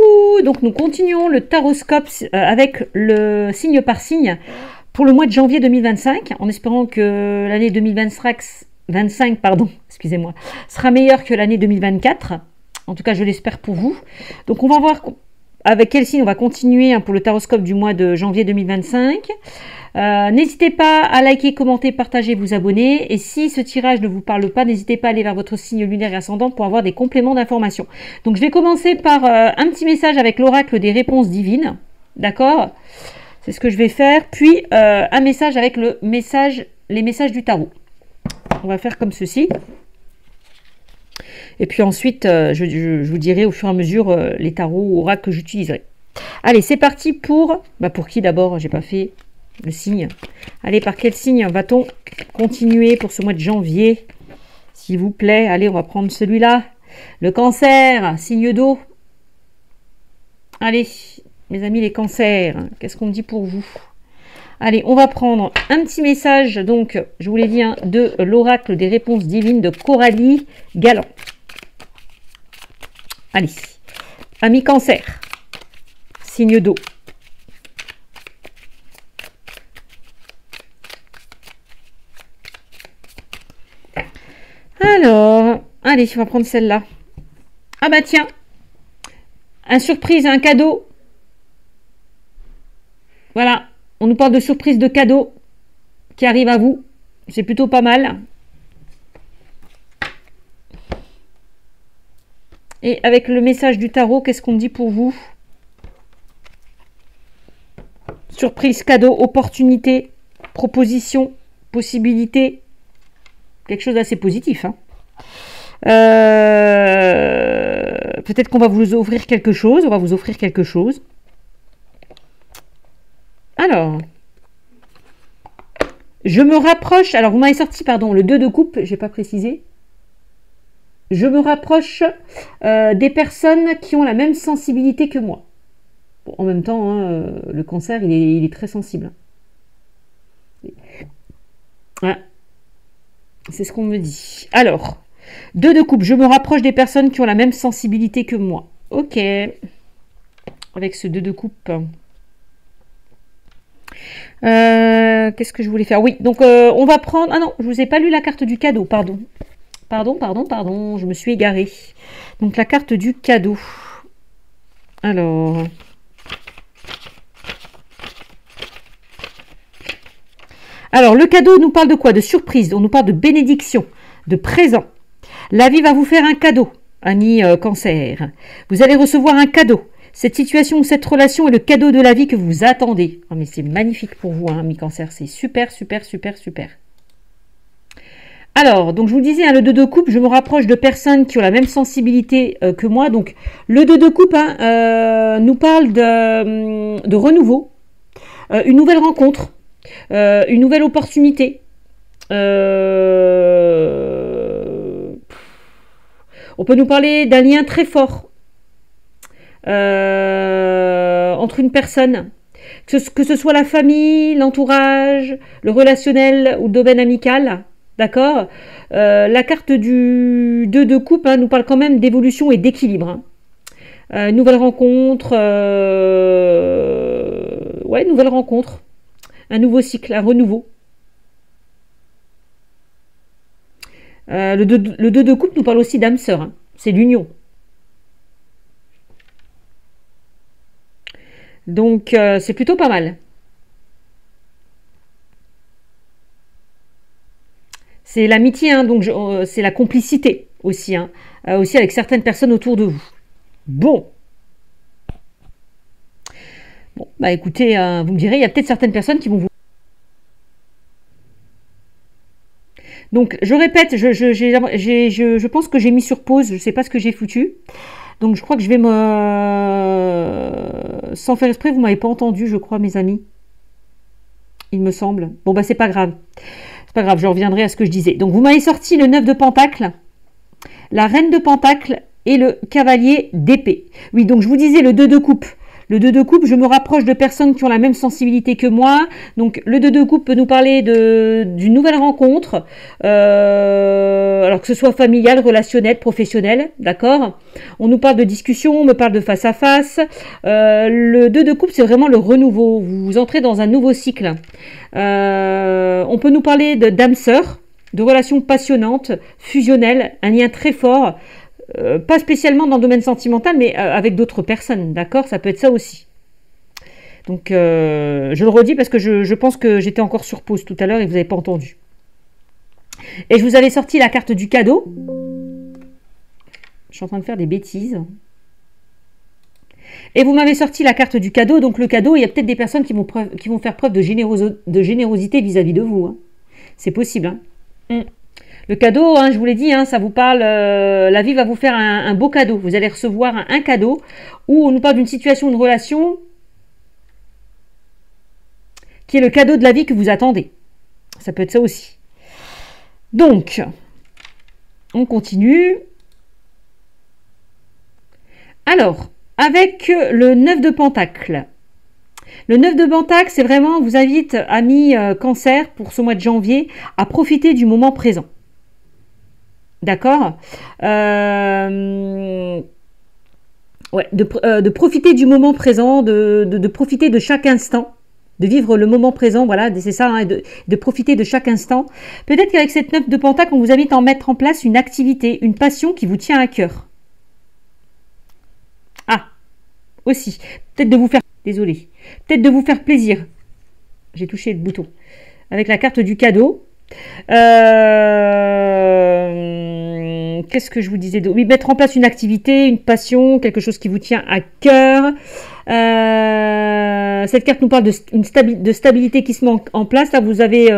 Coucou! Donc nous continuons le taroscope avec le signe par signe pour le mois de janvier 2025, en espérant que l'année 2025, excusez-moi, sera meilleure que l'année 2024. En tout cas, je l'espère pour vous. Donc on va voir avec quel signe on va continuer pour le taroscope du mois de janvier 2025. N'hésitez pas à liker, commenter, partager, vous abonner. Et si ce tirage ne vous parle pas, n'hésitez pas à aller vers votre signe lunaire et ascendant pour avoir des compléments d'information. Donc je vais commencer par un petit message avec l'oracle des réponses divines. D'accord? C'est ce que je vais faire. Puis un message avec les messages du tarot. On va faire comme ceci. Et puis ensuite, je vous dirai au fur et à mesure les tarots oracles que j'utiliserai. Allez, c'est parti pour qui d'abord? J'ai pas fait le signe. Allez, par quel signe va-t-on continuer pour ce mois de janvier? S'il vous plaît, allez, on va prendre celui-là. Le cancer, signe d'eau. Allez, mes amis, les cancers, qu'est-ce qu'on me dit pour vous? Allez, on va prendre un petit message, donc, je vous l'ai dit, de l'oracle des réponses divines de Coralie Galland. Allez, ami cancer, signe d'eau. Alors, allez, on va prendre celle-là. Ah bah tiens, un surprise, un cadeau. Voilà, on nous parle de surprise de cadeau qui arrive à vous. C'est plutôt pas mal. Et avec le message du tarot, qu'est-ce qu'on dit pour vous? Surprise, cadeau, opportunité, proposition, possibilité. Quelque chose d'assez positif. Peut-être qu'on va vous offrir quelque chose. On va vous offrir quelque chose. Alors, je me rapproche. Alors, vous m'avez sorti, pardon, le 2 de coupe. Je n'ai pas précisé. Je me rapproche des personnes qui ont la même sensibilité que moi. Bon, en même temps, le cancer, il est très sensible. Voilà. C'est ce qu'on me dit. Alors, 2 de coupe, je me rapproche des personnes qui ont la même sensibilité que moi. Ok. Avec ce 2 de coupe. Qu'est-ce que je voulais faire? Oui, donc on va prendre... Ah non, je ne vous ai pas lu la carte du cadeau, pardon. Pardon, je me suis égarée. Donc la carte du cadeau. Alors... Alors, le cadeau nous parle de quoi? De surprise, on nous parle de bénédiction, de présent. La vie va vous faire un cadeau, ami cancer. Vous allez recevoir un cadeau. Cette situation ou cette relation est le cadeau de la vie que vous attendez. Oh, mais c'est magnifique pour vous, ami cancer. C'est super, super, super, super. Alors, donc je vous disais, le 2 de coupe, je me rapproche de personnes qui ont la même sensibilité que moi. Donc, le 2 de coupe nous parle de renouveau, une nouvelle rencontre. Une nouvelle opportunité. On peut nous parler d'un lien très fort entre une personne, que ce soit la famille, l'entourage, le relationnel ou le domaine amical. D'accord? La carte du 2 de coupe nous parle quand même d'évolution et d'équilibre. Nouvelle rencontre. Nouvelle rencontre. Un nouveau cycle, un renouveau. Le 2 de coupe nous parle aussi d'âme sœur. C'est l'union. Donc, c'est plutôt pas mal. C'est l'amitié, donc c'est la complicité aussi. Aussi avec certaines personnes autour de vous. Bon, écoutez, vous me direz, il y a peut-être certaines personnes qui vont vous... Donc, je répète, je pense que j'ai mis sur pause, je ne sais pas ce que j'ai foutu. Donc, je crois que je vais sans faire exprès, vous ne m'avez pas entendu, je crois, mes amis. Il me semble. Bon, c'est pas grave. C'est pas grave, je reviendrai à ce que je disais. Donc, vous m'avez sorti le 9 de Pentacle, la Reine de Pentacle et le Cavalier d'épée. Oui, donc je vous disais le 2 de coupe. Le 2 de coupe, je me rapproche de personnes qui ont la même sensibilité que moi. Donc le 2 de coupe peut nous parler d'une nouvelle rencontre, alors que ce soit familiale, relationnelle, professionnelle, d'accord. On nous parle de discussion, on me parle de face à face. Le 2 de coupe, c'est vraiment le renouveau. Vous entrez dans un nouveau cycle. On peut nous parler d'âme sœur, de relations passionnantes, fusionnelles, un lien très fort. Pas spécialement dans le domaine sentimental, mais avec d'autres personnes, d'accord? Ça peut être ça aussi. Donc, je le redis parce que je pense que j'étais encore sur pause tout à l'heure et vous n'avez pas entendu. Et je vous avais sorti la carte du cadeau. Je suis en train de faire des bêtises. Et vous m'avez sorti la carte du cadeau. Donc, le cadeau, il y a peut-être des personnes qui vont faire preuve de générosité vis-à-vis de vous. Hein. C'est possible. Hein. Le cadeau, hein, je vous l'ai dit, hein, ça vous parle, la vie va vous faire un beau cadeau. Vous allez recevoir un cadeau où on nous parle d'une situation, une relation qui est le cadeau de la vie que vous attendez. Ça peut être ça aussi. Donc, on continue. Alors, avec le 9 de Pentacle. Le 9 de Pentacle, c'est vraiment, on vous invite, amis Cancer, pour ce mois de janvier, à profiter du moment présent. D'accord, ouais, de profiter du moment présent, de profiter de chaque instant, de vivre le moment présent, voilà, c'est ça, hein, de profiter de chaque instant. Peut-être qu'avec cette 9 de Pentacle, on vous invite à mettre en place une activité, une passion qui vous tient à cœur. Ah, aussi, peut-être de vous faire, désolé, peut-être de vous faire plaisir. J'ai touché le bouton. Avec la carte du cadeau. Qu'est-ce que je vous disais? Oui, mettre en place une activité, une passion, quelque chose qui vous tient à cœur. Cette carte nous parle de stabilité qui se met en place. Là, vous avez...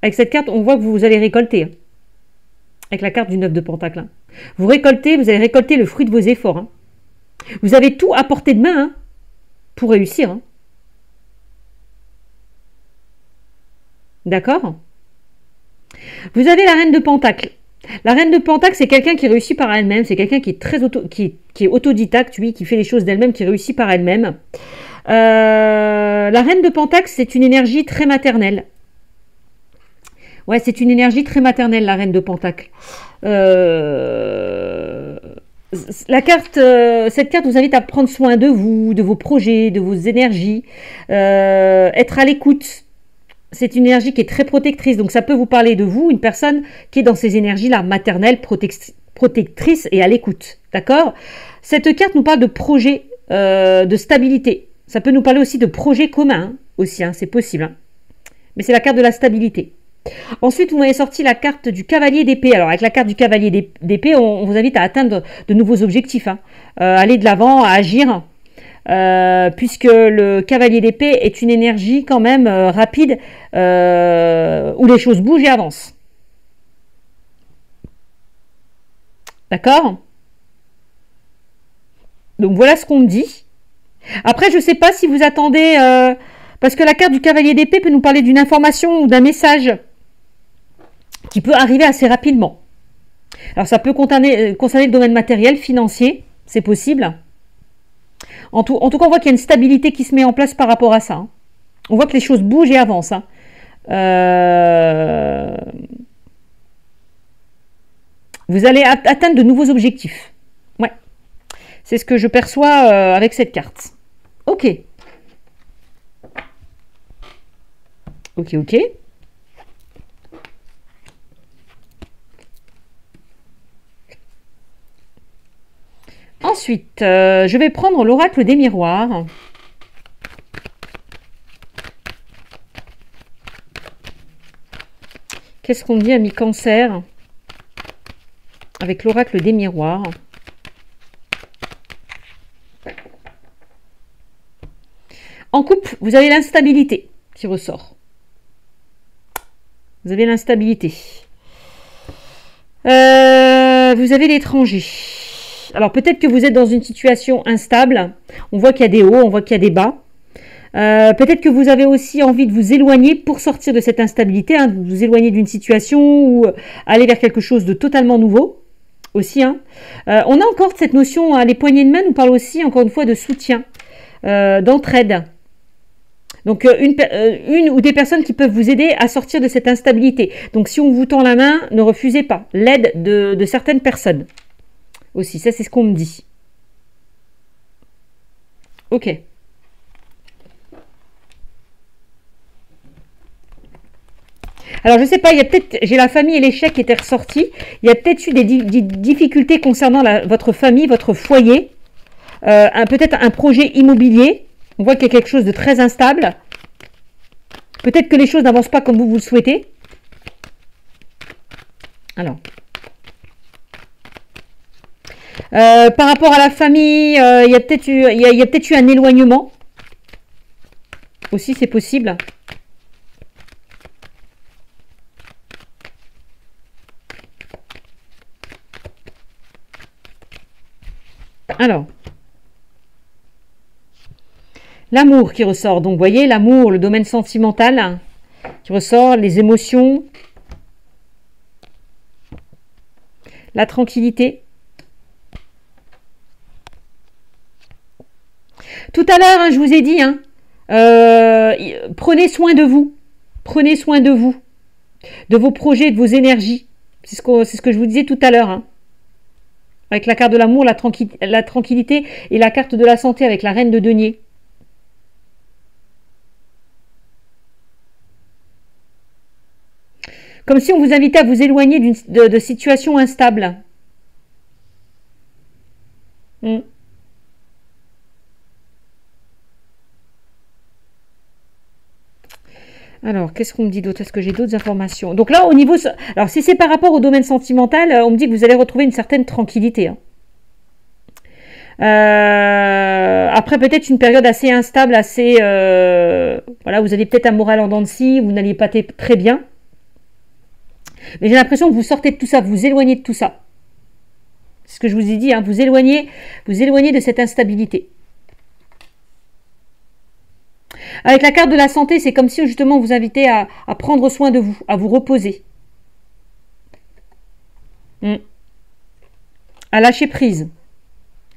avec cette carte, on voit que vous allez récolter. Hein, avec la carte du 9 de Pentacle. Hein. Vous allez récolter le fruit de vos efforts. Hein. Vous avez tout à portée de main hein, pour réussir. Hein. D'accord? Vous avez la reine de Pentacle. La reine de Pentacle, c'est quelqu'un qui réussit par elle-même. C'est quelqu'un qui est très qui est autodidacte, oui, qui fait les choses d'elle-même, qui réussit par elle-même. La reine de Pentacle, c'est une énergie très maternelle. Ouais, c'est une énergie très maternelle, la reine de Pentacle. Cette carte vous invite à prendre soin de vous, de vos projets, de vos énergies, être à l'écoute. C'est une énergie qui est très protectrice, donc ça peut vous parler de vous, une personne qui est dans ces énergies-là, maternelle, protectrice et à l'écoute, d'accord? Cette carte nous parle de projet, de stabilité. Ça peut nous parler aussi de projets communs, hein, aussi, hein, c'est possible. Hein. Mais c'est la carte de la stabilité. Ensuite, vous m'avez sorti la carte du cavalier d'épée. Alors, avec la carte du cavalier d'épée, on vous invite à atteindre de nouveaux objectifs, hein. Aller de l'avant, à agir. Puisque le cavalier d'épée est une énergie quand même rapide où les choses bougent et avancent. D'accord? Donc voilà ce qu'on me dit. Après, je ne sais pas si vous attendez, parce que la carte du cavalier d'épée peut nous parler d'une information ou d'un message qui peut arriver assez rapidement. Alors ça peut concerner le domaine matériel, financier, c'est possible. En tout cas, on voit qu'il y a une stabilité qui se met en place par rapport à ça. Hein. On voit que les choses bougent et avancent. Hein. Vous allez atteindre de nouveaux objectifs. Ouais. C'est ce que je perçois avec cette carte. Ok. Ok, ok. Ensuite, je vais prendre l'oracle des miroirs. Qu'est-ce qu'on dit, ami Cancer, avec l'oracle des miroirs? En couple, vous avez l'instabilité qui ressort. Vous avez l'instabilité. Vous avez l'étranger. Alors peut-être que vous êtes dans une situation instable. On voit qu'il y a des hauts, on voit qu'il y a des bas. Peut-être que vous avez aussi envie de vous éloigner pour sortir de cette instabilité, hein, de vous éloigner d'une situation ou aller vers quelque chose de totalement nouveau. aussi. Hein. On a encore cette notion, hein, les poignées de main nous parlent aussi, encore une fois, de soutien, d'entraide. Donc, une ou des personnes qui peuvent vous aider à sortir de cette instabilité. Donc, si on vous tend la main, ne refusez pas l'aide de certaines personnes. Aussi, ça, c'est ce qu'on me dit. Ok. Alors, je sais pas, il y a peut-être, j'ai la famille et l'échec qui étaient ressortis. Il y a peut-être eu des difficultés concernant votre famille, votre foyer. Peut-être un projet immobilier. On voit qu'il y a quelque chose de très instable. Peut-être que les choses n'avancent pas comme vous le souhaitez. Alors. Par rapport à la famille, il y a peut-être eu un éloignement. Aussi, c'est possible. Alors. L'amour qui ressort. Donc, vous voyez, l'amour, le domaine sentimental qui ressort, les émotions, la tranquillité. Tout à l'heure, hein, je vous ai dit, hein, prenez soin de vous. Prenez soin de vous, de vos projets, de vos énergies. C'est ce que je vous disais tout à l'heure. Hein. Avec la carte de l'amour, la tranquillité et la carte de la santé avec la reine de denier. Comme si on vous invitait à vous éloigner de situations instables. Alors, qu'est-ce qu'on me dit d'autre? Est-ce que j'ai d'autres informations? Donc là, au niveau... Alors, si c'est par rapport au domaine sentimental, on me dit que vous allez retrouver une certaine tranquillité. Hein. Après, peut-être une période assez instable, assez... voilà, vous avez peut-être un moral en dents de scie, vous n'alliez pas très bien. Mais j'ai l'impression que vous sortez de tout ça, vous vous éloignez de tout ça. C'est ce que je vous ai dit, hein, vous éloignez de cette instabilité. Avec la carte de la santé, c'est comme si justement on vous invitait à prendre soin de vous, à vous reposer. À lâcher prise,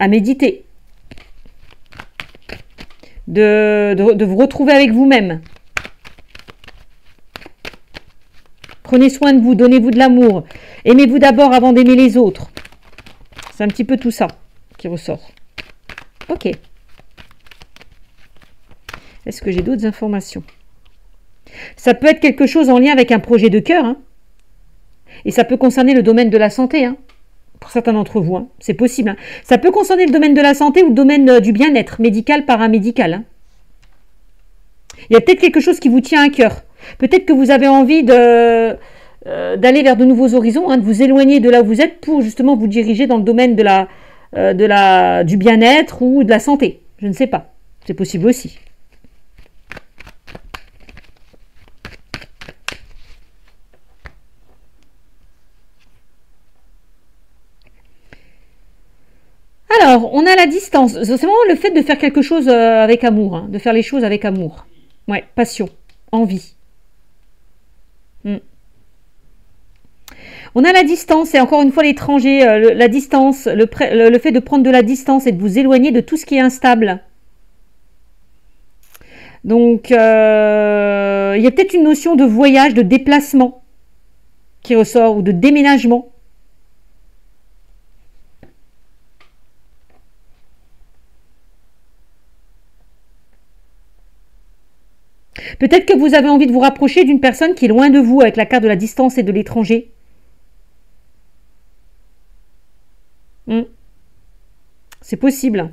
à méditer. De vous retrouver avec vous-même. Prenez soin de vous, donnez-vous de l'amour. Aimez-vous d'abord avant d'aimer les autres. C'est un petit peu tout ça qui ressort. Ok. Est-ce que j'ai d'autres informations? Ça peut être quelque chose en lien avec un projet de cœur. Hein. Et ça peut concerner le domaine de la santé. Hein, pour certains d'entre vous. Hein. C'est possible. Hein. Ça peut concerner le domaine de la santé ou le domaine du bien-être, médical, paramédical. Hein. Il y a peut-être quelque chose qui vous tient à cœur. Peut-être que vous avez envie d'aller vers de nouveaux horizons, hein, de vous éloigner de là où vous êtes pour justement vous diriger dans le domaine du bien-être ou de la santé. Je ne sais pas. C'est possible aussi. Alors, on a la distance. C'est vraiment le fait de faire quelque chose avec amour, hein, de faire les choses avec amour. Ouais, passion, envie. On a la distance, et encore une fois l'étranger, la distance, le fait de prendre de la distance et de vous éloigner de tout ce qui est instable. Donc, il y a peut-être une notion de voyage, de déplacement qui ressort, ou de déménagement. Peut-être que vous avez envie de vous rapprocher d'une personne qui est loin de vous avec la carte de la distance et de l'étranger. C'est possible.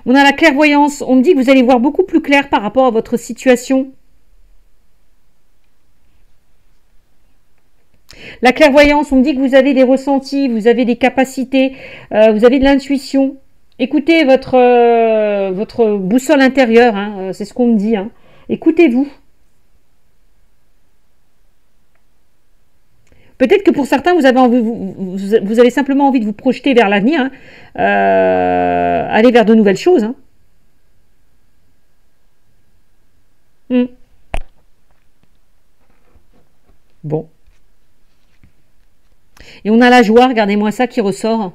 On a la clairvoyance. On me dit que vous allez voir beaucoup plus clair par rapport à votre situation. La clairvoyance, on me dit que vous avez des ressentis, vous avez des capacités, vous avez de l'intuition. Écoutez votre boussole intérieure, hein, c'est ce qu'on me dit. Hein. Écoutez-vous. Peut-être que pour certains, vous avez simplement envie de vous projeter vers l'avenir, hein, aller vers de nouvelles choses. Hein. Bon. Et on a la joie, regardez-moi ça qui ressort.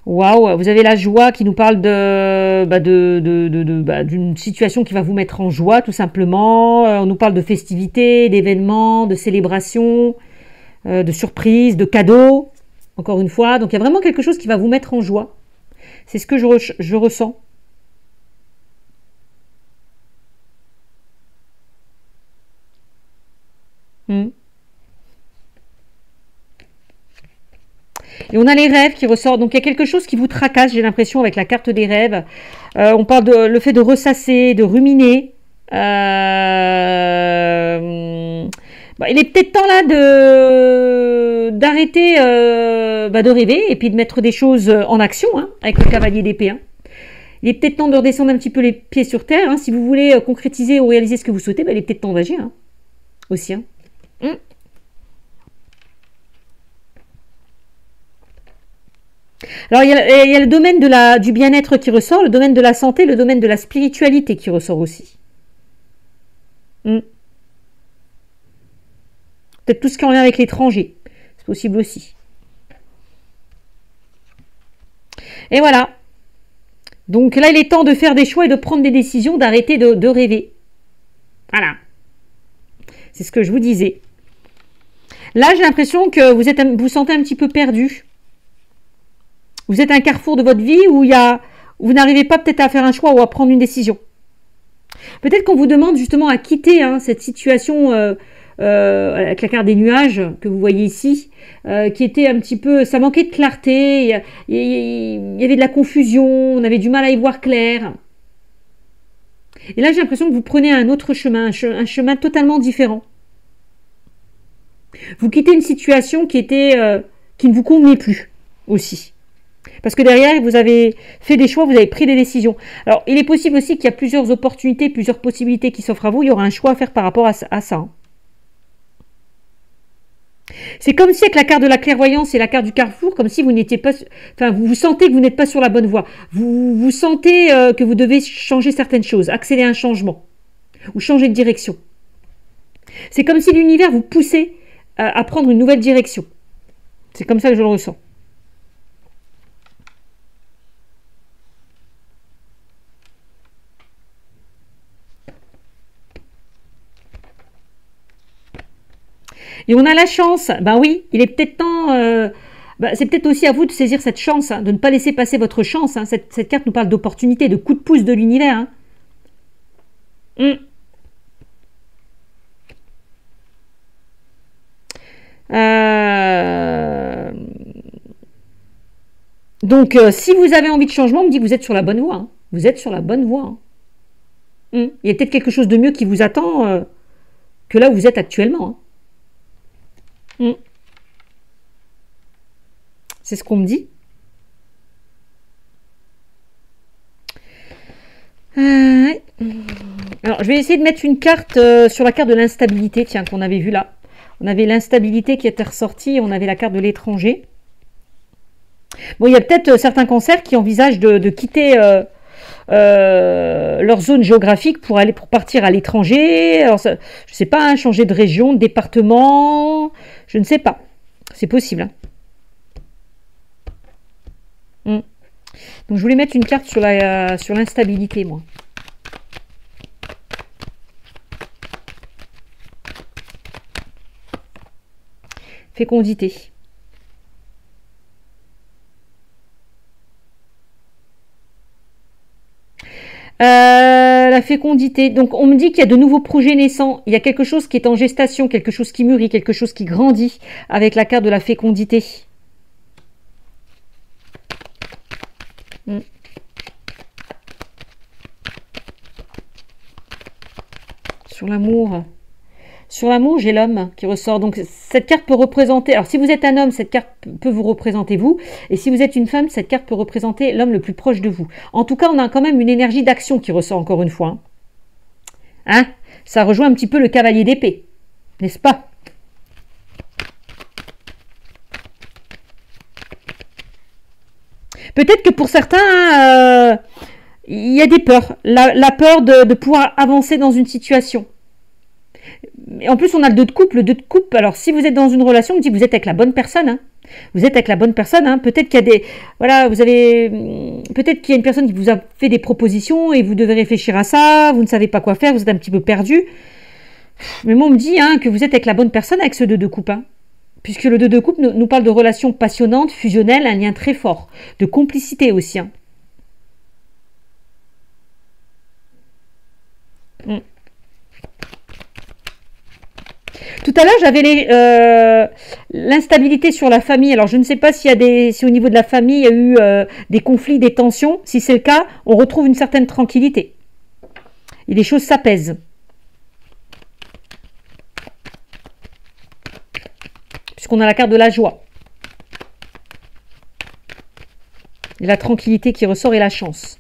Waouh, vous avez la joie qui nous parle d'une situation qui va vous mettre en joie, tout simplement. On nous parle de festivités, d'événements, de célébrations, de surprises, de cadeaux, encore une fois. Donc il y a vraiment quelque chose qui va vous mettre en joie. C'est ce que je ressens. Et on a les rêves qui ressortent. Donc il y a quelque chose qui vous tracasse, j'ai l'impression, avec la carte des rêves. On parle de le fait de ressasser, de ruminer. Il est peut-être temps là d'arrêter de rêver et puis de mettre des choses en action, hein, avec le cavalier d'épée. Hein. Il est peut-être temps de redescendre un petit peu les pieds sur terre. Hein. Si vous voulez concrétiser ou réaliser ce que vous souhaitez, il est peut-être temps d'agir, hein, aussi. Hein. Alors, il y a le domaine du bien-être qui ressort, le domaine de la santé, le domaine de la spiritualité qui ressort aussi. Peut-être tout ce qui est en lien avec l'étranger. C'est possible aussi. Et voilà. Donc là, il est temps de faire des choix et de prendre des décisions, d'arrêter de rêver. Voilà. C'est ce que je vous disais. Là, j'ai l'impression que vous sentez un petit peu perdu. Vous êtes à un carrefour de votre vie où vous n'arrivez pas peut-être à faire un choix ou à prendre une décision. Peut-être qu'on vous demande justement à quitter cette situation avec la carte des nuages que vous voyez ici, qui était un petit peu... Ça manquait de clarté, il y avait de la confusion, on avait du mal à y voir clair. Et là, j'ai l'impression que vous prenez un autre chemin, un chemin totalement différent. Vous quittez une situation qui ne vous convenait plus aussi. Parce que derrière, vous avez fait des choix, vous avez pris des décisions. Alors, il est possible aussi qu'il y a plusieurs opportunités, plusieurs possibilités qui s'offrent à vous. Il y aura un choix à faire par rapport à ça. C'est comme si avec la carte de la clairvoyance et la carte du carrefour, comme si vous n'étiez pas... Enfin, vous sentez que vous n'êtes pas sur la bonne voie. Vous sentez que vous devez changer certaines choses, accélérer un changement ou changer de direction. C'est comme si l'univers vous poussait à prendre une nouvelle direction. C'est comme ça que je le ressens. Et on a la chance, ben oui, il est peut-être temps, c'est peut-être aussi à vous de saisir cette chance, hein, de ne pas laisser passer votre chance. Hein. Cette carte nous parle d'opportunité, de coup de pouce de l'univers. Hein. Donc, si vous avez envie de changement, on me dit que vous êtes sur la bonne voie. Hein. Vous êtes sur la bonne voie. Hein. Il y a peut-être quelque chose de mieux qui vous attend que là où vous êtes actuellement. Hein. C'est ce qu'on me dit. Alors, je vais essayer de mettre une carte sur la carte de l'instabilité, tiens, qu'on avait vu là. On avait l'instabilité qui était ressortie, on avait la carte de l'étranger. Bon, il y a peut-être certains cancers qui envisagent de quitter leur zone géographique pour partir à l'étranger. Alors, je ne sais pas, hein, changer de région, de département, je ne sais pas. C'est possible. Hein. Donc, je voulais mettre une carte sur l'instabilité, moi. Fécondité. La fécondité. Donc, on me dit qu'il y a de nouveaux projets naissants. Il y a quelque chose qui est en gestation, quelque chose qui mûrit, quelque chose qui grandit avec la carte de la fécondité. Sur l'amour. Sur l'amour, j'ai l'homme qui ressort. Donc, cette carte peut représenter... Alors, si vous êtes un homme, cette carte peut vous représenter vous. Et si vous êtes une femme, cette carte peut représenter l'homme le plus proche de vous. En tout cas, on a quand même une énergie d'action qui ressort encore une fois. Hein? Ça rejoint un petit peu le cavalier d'épée. N'est-ce pas? Peut-être que pour certains, il y a des peurs. La peur de pouvoir avancer dans une situation. en plus, on a le 2 de coupe. Le 2 de coupe, alors si vous êtes dans une relation, on dit que vous êtes avec la bonne personne. Hein. Vous êtes avec la bonne personne. Hein. Peut-être qu'il y a des... Voilà, peut-être qu'il y a une personne qui vous a fait des propositions et vous devez réfléchir à ça. Vous ne savez pas quoi faire, vous êtes un petit peu perdu. Mais moi, on me dit que vous êtes avec la bonne personne avec ce 2 de coupe. Hein. Puisque le 2 de coupe nous parle de relations passionnantes, fusionnelles, un lien très fort. De complicité aussi. Hein. Tout à l'heure, j'avais l'instabilité sur la famille. Alors, je ne sais pas si au niveau de la famille, il y a eu des conflits, des tensions. Si c'est le cas, on retrouve une certaine tranquillité. Et les choses s'apaisent. Puisqu'on a la carte de la joie. Et la tranquillité qui ressort et la chance.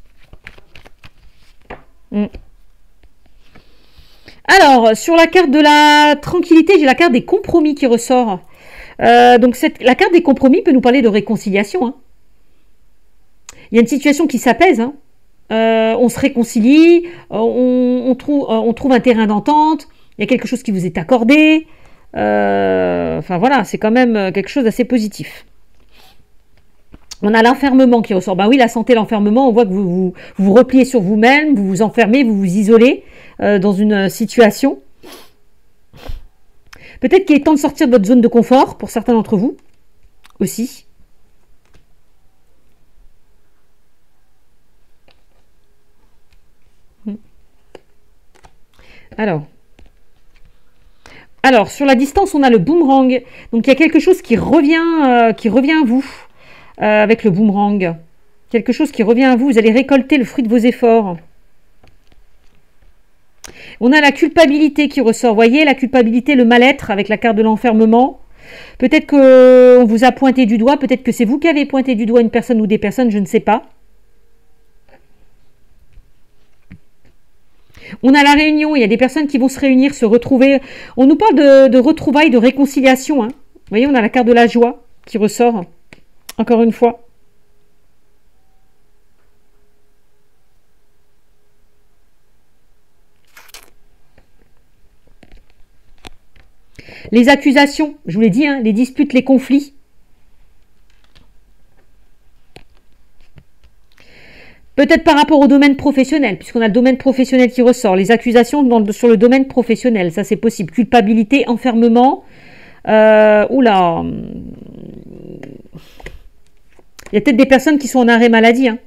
Alors, sur la carte de la tranquillité, j'ai la carte des compromis qui ressort. Donc, la carte des compromis peut nous parler de réconciliation. Hein. Il y a une situation qui s'apaise. Hein. On se réconcilie, on trouve un terrain d'entente, il y a quelque chose qui vous est accordé. Enfin, voilà, c'est quand même quelque chose d'assez positif. On a l'enfermement qui ressort. Ben oui, la santé, l'enfermement, on voit que vous vous repliez sur vous-même, vous vous enfermez, vous vous isolez dans une situation. Peut-être qu'il est temps de sortir de votre zone de confort, pour certains d'entre vous, aussi. Alors, sur la distance, on a le boomerang. Donc, il y a quelque chose qui revient à vous. Avec le boomerang. Quelque chose qui revient à vous. Vous allez récolter le fruit de vos efforts. On a la culpabilité qui ressort. Vous voyez, la culpabilité, le mal-être avec la carte de l'enfermement. Peut-être qu'on vous a pointé du doigt. Peut-être que c'est vous qui avez pointé du doigt une personne ou des personnes. Je ne sais pas. On a la réunion. Il y a des personnes qui vont se réunir, se retrouver. On nous parle de retrouvailles, de réconciliation. Hein. Vous voyez, on a la carte de la joie qui ressort. Encore une fois. Les accusations, je vous l'ai dit, hein, les disputes, les conflits. Peut-être par rapport au domaine professionnel, puisqu'on a le domaine professionnel qui ressort. Les accusations sur le domaine professionnel, ça c'est possible. Culpabilité, enfermement. Oula. Il y a peut-être des personnes qui sont en arrêt maladie. Hein,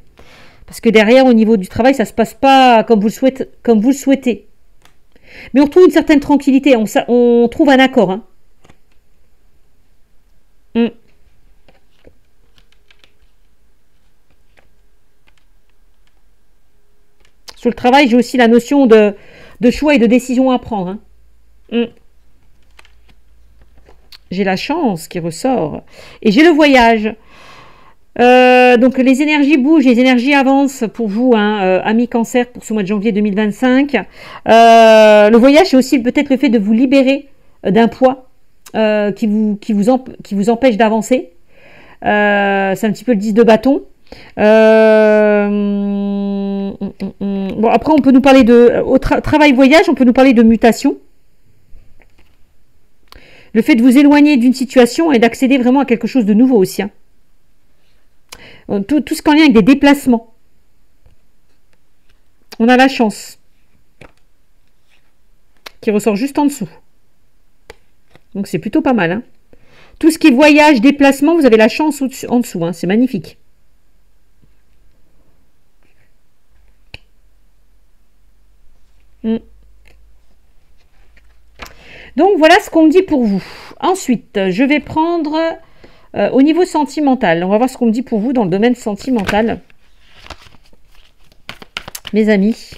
parce que derrière, au niveau du travail, ça ne se passe pas comme vous le souhaitez. Mais on retrouve une certaine tranquillité. On trouve un accord. Hein. Sur le travail, j'ai aussi la notion de choix et de décision à prendre. Hein. J'ai la chance qui ressort. Et j'ai le voyage. Donc les énergies bougent, les énergies avancent pour vous, hein, amis cancer, pour ce mois de janvier 2025. Le voyage, c'est aussi peut-être le fait de vous libérer d'un poids qui vous empêche d'avancer. C'est un petit peu le 10 de bâton. Bon, après, on peut nous parler au travail voyage, on peut nous parler de mutation. Le fait de vous éloigner d'une situation et d'accéder vraiment à quelque chose de nouveau aussi. Hein. Tout ce qui est en lien avec des déplacements. On a la chance. Qui ressort juste en dessous. Donc c'est plutôt pas mal. Hein. Tout ce qui est voyage, déplacement, vous avez la chance en dessous. Hein. C'est magnifique. Donc voilà ce qu'on me dit pour vous. Ensuite, je vais prendre... au niveau sentimental, on va voir ce qu'on me dit pour vous dans le domaine sentimental. Mes amis.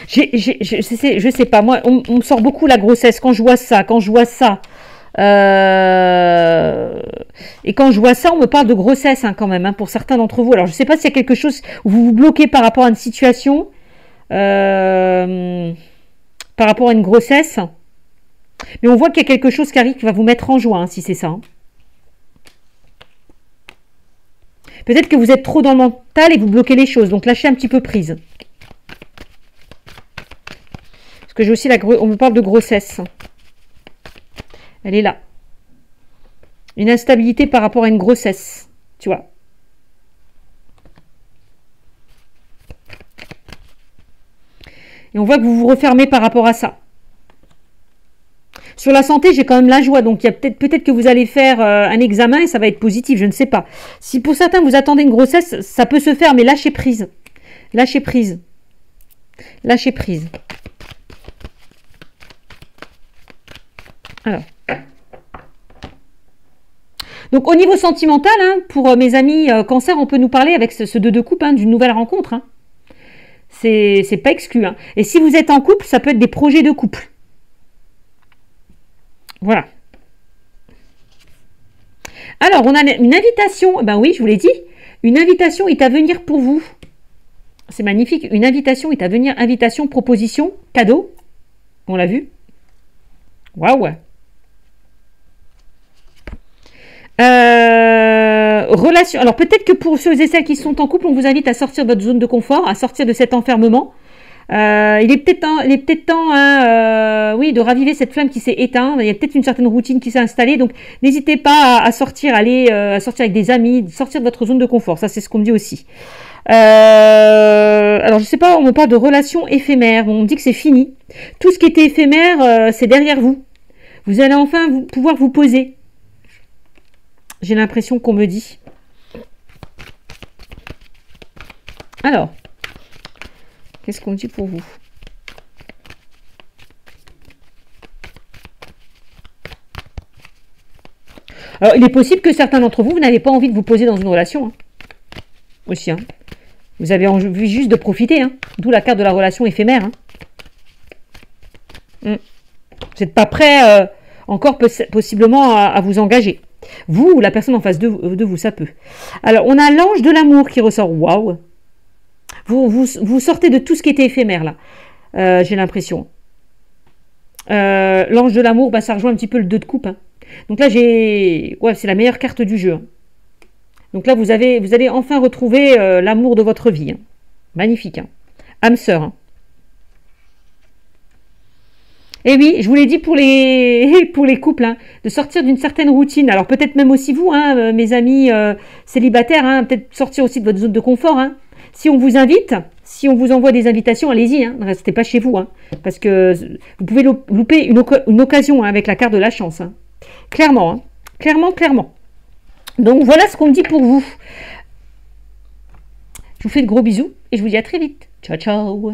Je sais pas, moi, on me sort beaucoup la grossesse. Quand je vois ça, et quand je vois ça, on me parle de grossesse hein, quand même, hein, pour certains d'entre vous. Alors, je ne sais pas s'il y a quelque chose où vous vous bloquez par rapport à une situation, par rapport à une grossesse. Mais on voit qu'il y a quelque chose qui arrive qui va vous mettre en joie, hein, si c'est ça. Hein. Peut-être que vous êtes trop dans le mental et vous bloquez les choses. Donc, lâchez un petit peu prise. Parce que j'ai aussi on me parle de grossesse. Elle est là. Une instabilité par rapport à une grossesse. Tu vois. Et on voit que vous vous refermez par rapport à ça. Sur la santé, j'ai quand même la joie. Donc, il y a peut-être que vous allez faire un examen et ça va être positif. Je ne sais pas. Si pour certains, vous attendez une grossesse, ça peut se faire. Mais lâchez prise. Lâchez prise. Lâchez prise. Alors. Donc, au niveau sentimental, hein, pour mes amis cancer, on peut nous parler avec ce 2 de coupe, hein, d'une nouvelle rencontre. Hein. C'est pas exclu. Hein. Et si vous êtes en couple, ça peut être des projets de couple. Voilà. Alors, on a une invitation. Ben oui, je vous l'ai dit. Une invitation est à venir pour vous. C'est magnifique. Une invitation est à venir. Invitation, proposition, cadeau. On l'a vu. Waouh. Relation. Alors, peut-être que pour ceux et celles qui sont en couple, on vous invite à sortir de votre zone de confort, à sortir de cet enfermement. Il est peut-être temps hein, oui, de raviver cette flamme qui s'est éteinte. Il y a peut-être une certaine routine qui s'est installée. Donc, n'hésitez pas à sortir, à sortir avec des amis, sortir de votre zone de confort. Ça, c'est ce qu'on me dit aussi. Alors, je sais pas, on me parle de relations éphémères. On me dit que c'est fini. Tout ce qui était éphémère, c'est derrière vous. Vous allez enfin pouvoir vous poser. J'ai l'impression qu'on me dit. Alors. Qu'est-ce qu'on dit pour vous? Alors, il est possible que certains d'entre vous, vous n'avez pas envie de vous poser dans une relation. Hein. Aussi. Hein. Vous avez envie juste de profiter. Hein. D'où la carte de la relation éphémère. Hein. Vous n'êtes pas prêt encore possiblement à vous engager. Vous ou la personne en face de vous, ça peut. Alors, on a l'ange de l'amour qui ressort. Waouh! Vous sortez de tout ce qui était éphémère, là. J'ai l'impression. L'ange de l'amour, bah, ça rejoint un petit peu le 2 de coupe. Hein. Donc là, ouais, c'est la meilleure carte du jeu. Hein. Donc là, vous allez enfin retrouver l'amour de votre vie. Hein. Magnifique. Hein. Âme sœur. Hein. Et oui, je vous l'ai dit pour les couples, hein, de sortir d'une certaine routine. Alors peut-être même aussi vous, hein, mes amis célibataires, hein, peut-être sortir aussi de votre zone de confort. Hein. Si on vous invite, si on vous envoie des invitations, allez-y, hein, ne restez pas chez vous, hein, parce que vous pouvez louper une occasion hein, avec la carte de la chance. Hein. Clairement, hein, clairement. Donc voilà ce qu'on me dit pour vous. Je vous fais de gros bisous et je vous dis à très vite. Ciao, ciao.